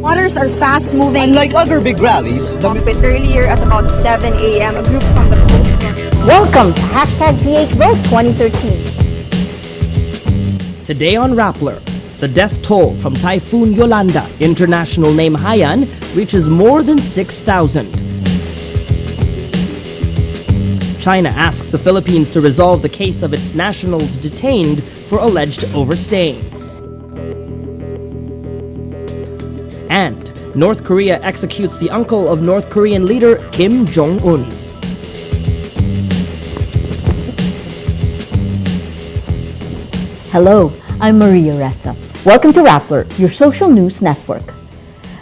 Waters are fast-moving. Unlike other big rallies, A bit earlier at about 7 a.m., a group from the coast. Welcome to #PHVote 2013. Today on Rappler, the death toll from Typhoon Yolanda, international name Haiyan, reaches more than 6,000. China asks the Philippines to resolve the case of its nationals detained for alleged overstaying. And North Korea executes the uncle of North Korean leader Kim Jong-un. Hello, I'm Maria Ressa. Welcome to Rappler, your social news network.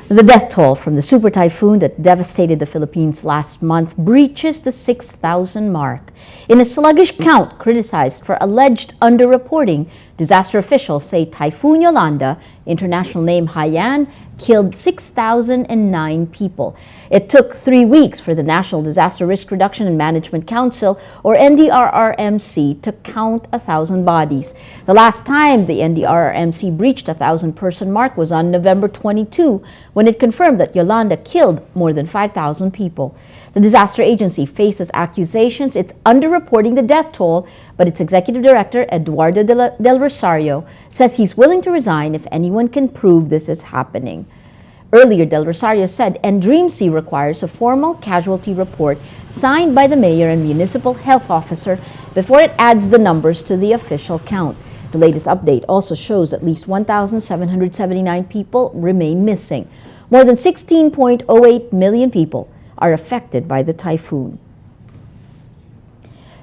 The death toll from the super typhoon that devastated the Philippines last month breaches the 6,000 mark. In a sluggish count criticized for alleged underreporting, disaster officials say Typhoon Yolanda, international name Haiyan, killed 6,009 people. It took 3 weeks for the National Disaster Risk Reduction and Management Council, or NDRRMC, to count 1,000 bodies. The last time the NDRRMC breached 1,000-person mark was on November 22, when it confirmed that Yolanda killed more than 5,000 people. The disaster agency faces accusations it's underreporting the death toll, but its executive director, Eduardo Del Rosario, says he's willing to resign if anyone can prove this is happening. Earlier, Del Rosario said NDRRMC requires a formal casualty report signed by the mayor and municipal health officer before it adds the numbers to the official count. The latest update also shows at least 1,779 people remain missing. More than 16.08 million people are affected by the typhoon.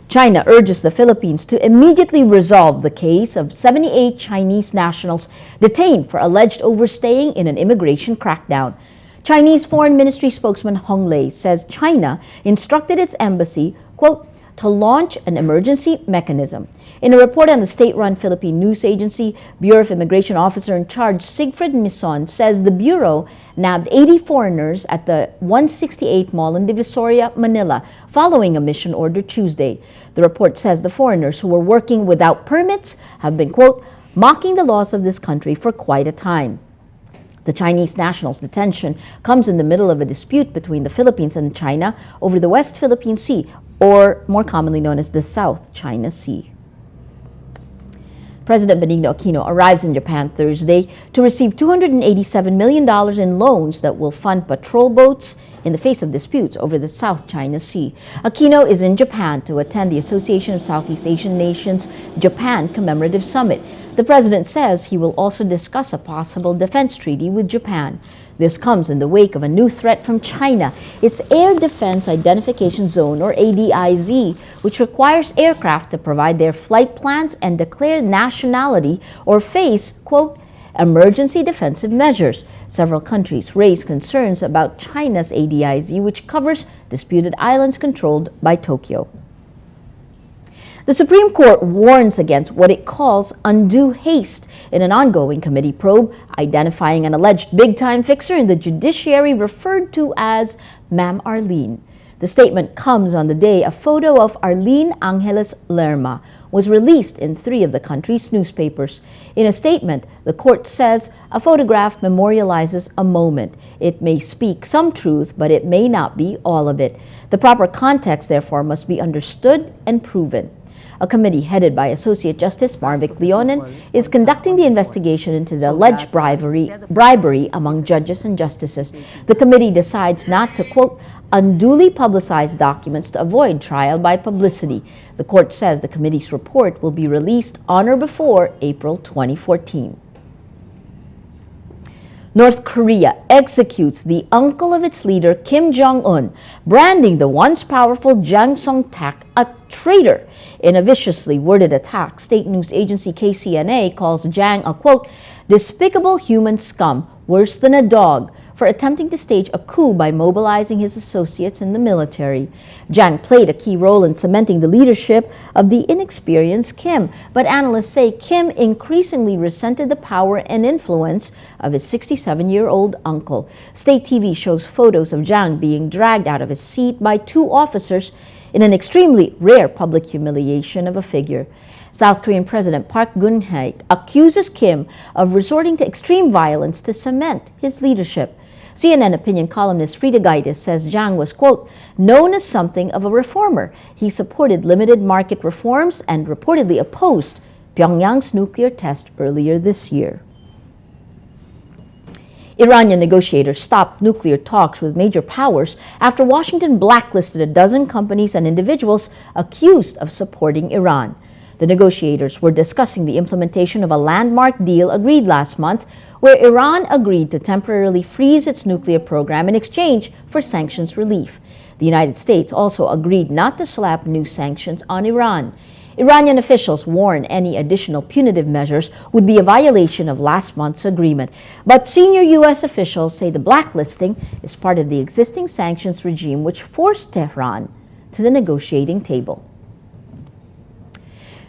China urges the Philippines to immediately resolve the case of 78 Chinese nationals detained for alleged overstaying in an immigration crackdown. Chinese Foreign Ministry spokesman Hong Lei says China instructed its embassy, quote, to launch an emergency mechanism. In a report on the state-run Philippine news agency, Bureau of Immigration Officer in Charge Siegfried Mison says the Bureau nabbed 80 foreigners at the 168 Mall in Divisoria, Manila, following a mission order Tuesday. The report says the foreigners who were working without permits have been, quote, mocking the laws of this country for quite a time. The Chinese nationals' detention comes in the middle of a dispute between the Philippines and China over the West Philippine Sea, or more commonly known as the South China Sea. President Benigno Aquino arrives in Japan Thursday to receive $287 million in loans that will fund patrol boats in the face of disputes over the South China Sea. Aquino is in Japan to attend the Association of Southeast Asian Nations Japan Commemorative Summit. The president says he will also discuss a possible defense treaty with Japan. This comes in the wake of a new threat from China, its Air Defense Identification Zone, or ADIZ, which requires aircraft to provide their flight plans and declare nationality or face, quote, emergency defensive measures. Several countries raise concerns about China's ADIZ, which covers disputed islands controlled by Tokyo. The Supreme Court warns against what it calls undue haste in an ongoing committee probe identifying an alleged big-time fixer in the judiciary referred to as Ma'am Arlene. The statement comes on the day a photo of Arlene Angeles Lerma was released in 3 of the country's newspapers. In a statement, the court says a photograph memorializes a moment. It may speak some truth, but it may not be all of it. The proper context, therefore, must be understood and proven. A committee headed by Associate Justice Marvic Leonen is conducting the investigation into the alleged bribery among judges and justices. The committee decides not to, quote, unduly publicize documents to avoid trial by publicity. The court says the committee's report will be released on or before April 2014. North Korea executes the uncle of its leader, Kim Jong-un, branding the once powerful Jang Song-tak a traitor. In a viciously worded attack, state news agency KCNA calls Jang a, quote, despicable human scum, worse than a dog, for attempting to stage a coup by mobilizing his associates in the military. Jang played a key role in cementing the leadership of the inexperienced Kim, but analysts say Kim increasingly resented the power and influence of his 67-year-old uncle. State TV shows photos of Jang being dragged out of his seat by 2 officers in an extremely rare public humiliation of a figure. South Korean President Park Geun-hye accuses Kim of resorting to extreme violence to cement his leadership. CNN opinion columnist Frida Gaitis says Jang was, quote, known as something of a reformer. He supported limited market reforms and reportedly opposed Pyongyang's nuclear test earlier this year. Iranian negotiators stopped nuclear talks with major powers after Washington blacklisted a dozen companies and individuals accused of supporting Iran. The negotiators were discussing the implementation of a landmark deal agreed last month, where Iran agreed to temporarily freeze its nuclear program in exchange for sanctions relief. The United States also agreed not to slap new sanctions on Iran. Iranian officials warn any additional punitive measures would be a violation of last month's agreement. But senior U.S. officials say the blacklisting is part of the existing sanctions regime which forced Tehran to the negotiating table.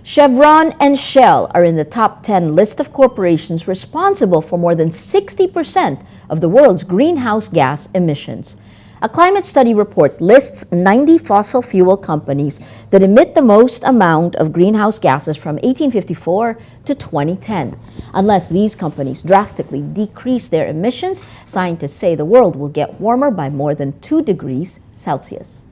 Chevron and Shell are in the top 10 list of corporations responsible for more than 60% of the world's greenhouse gas emissions. A climate study report lists 90 fossil fuel companies that emit the most amount of greenhouse gases from 1854 to 2010. Unless these companies drastically decrease their emissions, scientists say the world will get warmer by more than 2 degrees Celsius.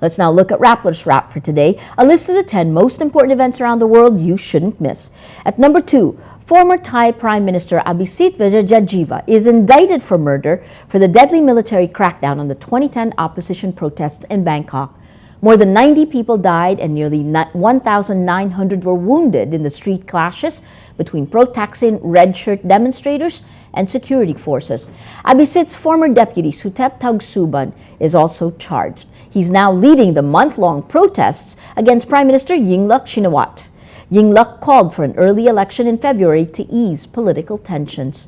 Let's now look at Rappler's Wrap for today, a list of the 10 most important events around the world you shouldn't miss. At number 2, former Thai Prime Minister Abhisit Vejjajiva is indicted for murder for the deadly military crackdown on the 2010 opposition protests in Bangkok. More than 90 people died and nearly 1,900 were wounded in the street clashes between pro-Thaksin red shirt demonstrators and security forces. Abhisit's former deputy Sutep Thaugsuban is also charged. He's now leading the month-long protests against Prime Minister Yingluck Shinawatra. Yingluck called for an early election in February to ease political tensions.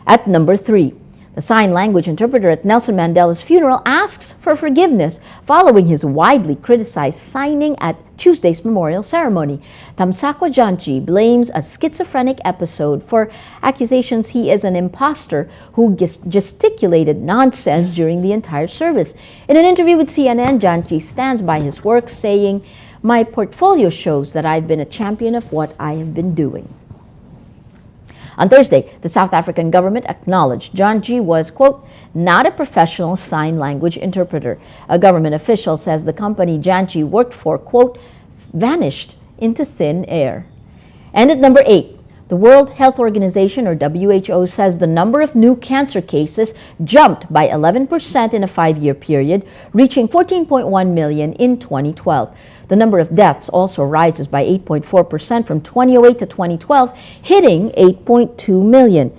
At number 3, the sign language interpreter at Nelson Mandela's funeral asks for forgiveness following his widely criticized signing at Tuesday's memorial ceremony. Tamsakwa Janchi blames a schizophrenic episode for accusations he is an imposter who gesticulated nonsense during the entire service. In an interview with CNN, Janchi stands by his work, saying, "My portfolio shows that I've been a champion of what I have been doing." On Thursday, the South African government acknowledged Janchi was, quote, not a professional sign language interpreter. A government official says the company Janchi worked for, quote, vanished into thin air. And at number 8, the World Health Organization, or WHO, says the number of new cancer cases jumped by 11% in a 5-year period, reaching 14.1 million in 2012. The number of deaths also rises by 8.4% from 2008 to 2012, hitting 8.2 million.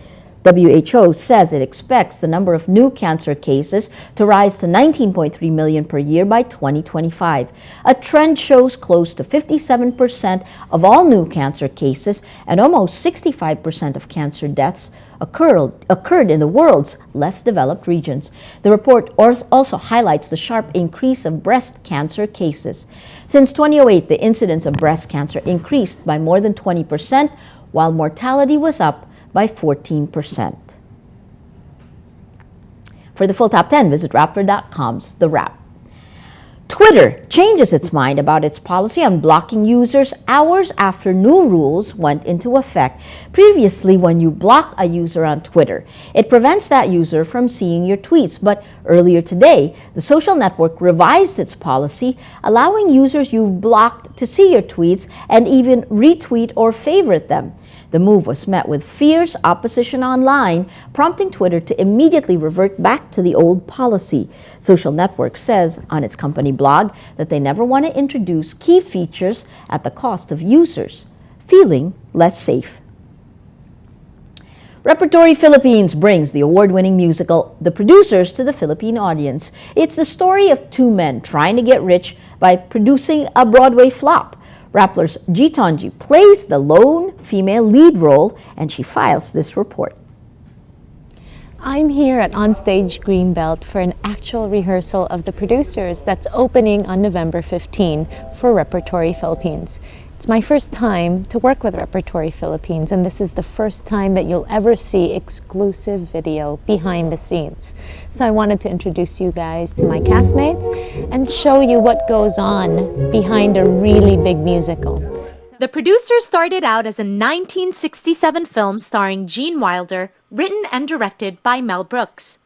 WHO says it expects the number of new cancer cases to rise to 19.3 million per year by 2025. A trend shows close to 57% of all new cancer cases and almost 65% of cancer deaths occurred in the world's less developed regions. The report also highlights the sharp increase of breast cancer cases. Since 2008, the incidence of breast cancer increased by more than 20%, while mortality was up by 14%. For the full top 10, visit Rappler.com's The Wrap. Twitter changes its mind about its policy on blocking users hours after new rules went into effect. Previously, when you block a user on Twitter, it prevents that user from seeing your tweets. But earlier today, the social network revised its policy, allowing users you've blocked to see your tweets and even retweet or favorite them. The move was met with fierce opposition online, prompting Twitter to immediately revert back to the old policy. Social Network says on its company blog that they never want to introduce key features at the cost of users feeling less safe. Repertory Philippines brings the award-winning musical The Producers to the Philippine audience. It's the story of two men trying to get rich by producing a Broadway flop. Rappler's G. Tonji plays the lone female lead role, and she files this report. I'm here at Onstage Greenbelt for an actual rehearsal of The Producers that's opening on November 15 for Repertory Philippines. It's my first time to work with Repertory Philippines, and this is the first time that you'll ever see exclusive video behind the scenes. So I wanted to introduce you guys to my castmates and show you what goes on behind a really big musical. The producer started out as a 1967 film starring Gene Wilder, written and directed by Mel Brooks.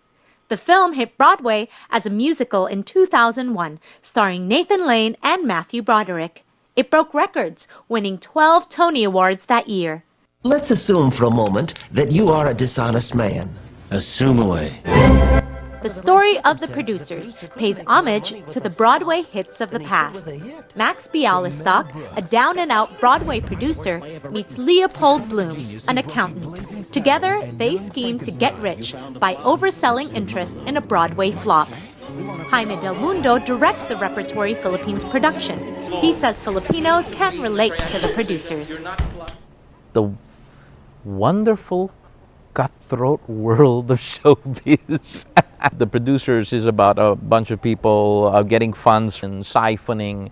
The film hit Broadway as a musical in 2001, starring Nathan Lane and Matthew Broderick. It broke records, winning 12 Tony Awards that year. Let's assume for a moment that you are a dishonest man. Assume away. The story of The Producers pays homage to the Broadway hits of the past. Max Bialystok, a down-and-out Broadway producer, meets Leopold Bloom, an accountant. Together, they scheme to get rich by overselling interest in a Broadway flop. Jaime Del Mundo directs the Repertory Philippines production. He says Filipinos can relate to the producers. The wonderful cutthroat world of showbiz. The Producers is about a bunch of people getting funds and siphoning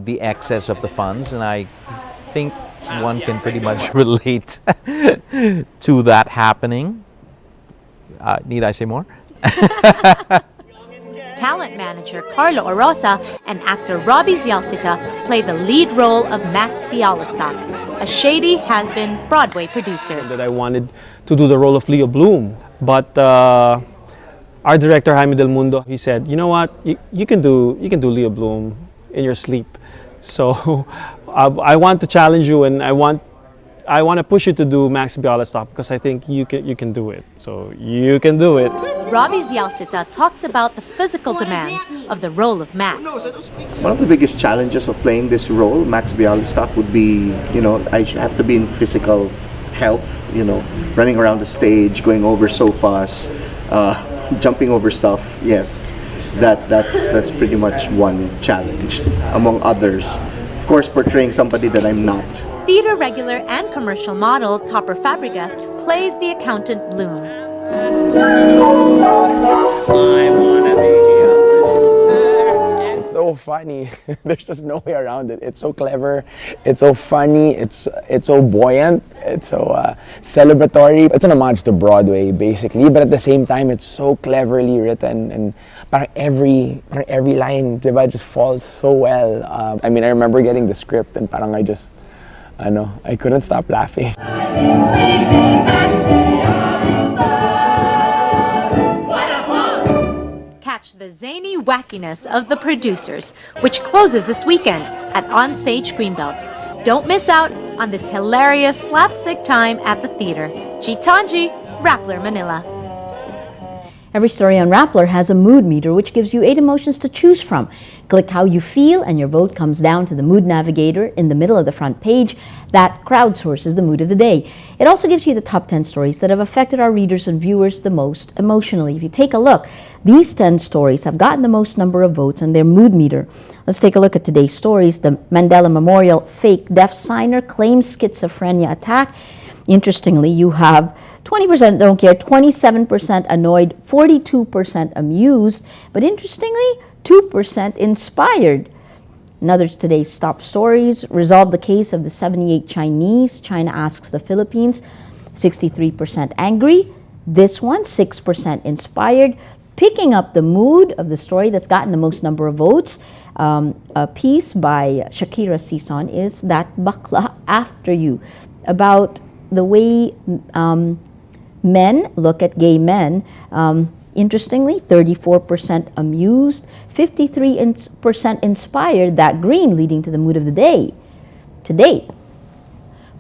the excess of the funds, and I think one can pretty much relate to that happening. Need I say more? Talent manager Carlo Orosa and actor Robbie Zialcita play the lead role of Max Bialystok, a shady has-been Broadway producer. That I wanted to do the role of Leo Bloom, but our director Jaime Del Mundo, he said, you know what, you can do Leo Bloom in your sleep. So I want to challenge you, and I want to push you to do Max Bialystok because I think you can do it. So you can do it. Robbie Zialcita talks about the physical demands of the role of Max. One of the biggest challenges of playing this role, Max Bialystok, would be, I have to be in physical health, running around the stage, going over sofas, jumping over stuff. Yes, that's pretty much one challenge among others. Of course, portraying somebody that I'm not. Theater regular and commercial model Topper Fabregas plays the accountant Bloom. It's so funny. There's just no way around it. It's so clever. It's so funny. It's so buoyant. It's so celebratory. It's an homage to Broadway, basically, but at the same time, it's so cleverly written, and parang every line, diba, just falls so well. I remember getting the script, and parang I couldn't stop laughing. Catch the zany wackiness of The Producers, which closes this weekend at Onstage Greenbelt. Don't miss out on this hilarious slapstick time at the theater. Gitanji, Rappler, Manila. Every story on Rappler has a mood meter which gives you 8 emotions to choose from. Click how you feel and your vote comes down to the mood navigator in the middle of the front page that crowdsources the mood of the day. It also gives you the top 10 stories that have affected our readers and viewers the most emotionally. If you take a look, these 10 stories have gotten the most number of votes on their mood meter. Let's take a look at today's stories. The Mandela Memorial fake deaf signer claims schizophrenia attack. Interestingly, you have 20% don't care, 27% annoyed, 42% amused, but interestingly, 2% inspired. Another today's top stories: resolve the case of the 78 Chinese. China asks the Philippines. 63% angry. This one, 6% inspired. Picking up the mood of the story that's gotten the most number of votes. A piece by Shakira Sison is That Bakla After You, about the way men look at gay men. Interestingly, 34% amused, 53% inspired, that green leading to the mood of the day. Today,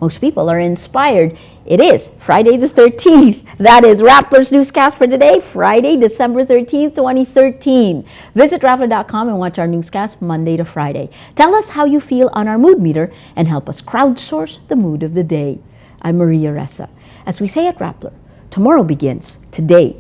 most people are inspired. It is Friday the 13th. That is Rappler's Newscast for today, Friday, December 13th, 2013. Visit Rappler.com and watch our newscast Monday to Friday. Tell us how you feel on our mood meter and help us crowdsource the mood of the day. I'm Maria Ressa. As we say at Rappler, tomorrow begins today.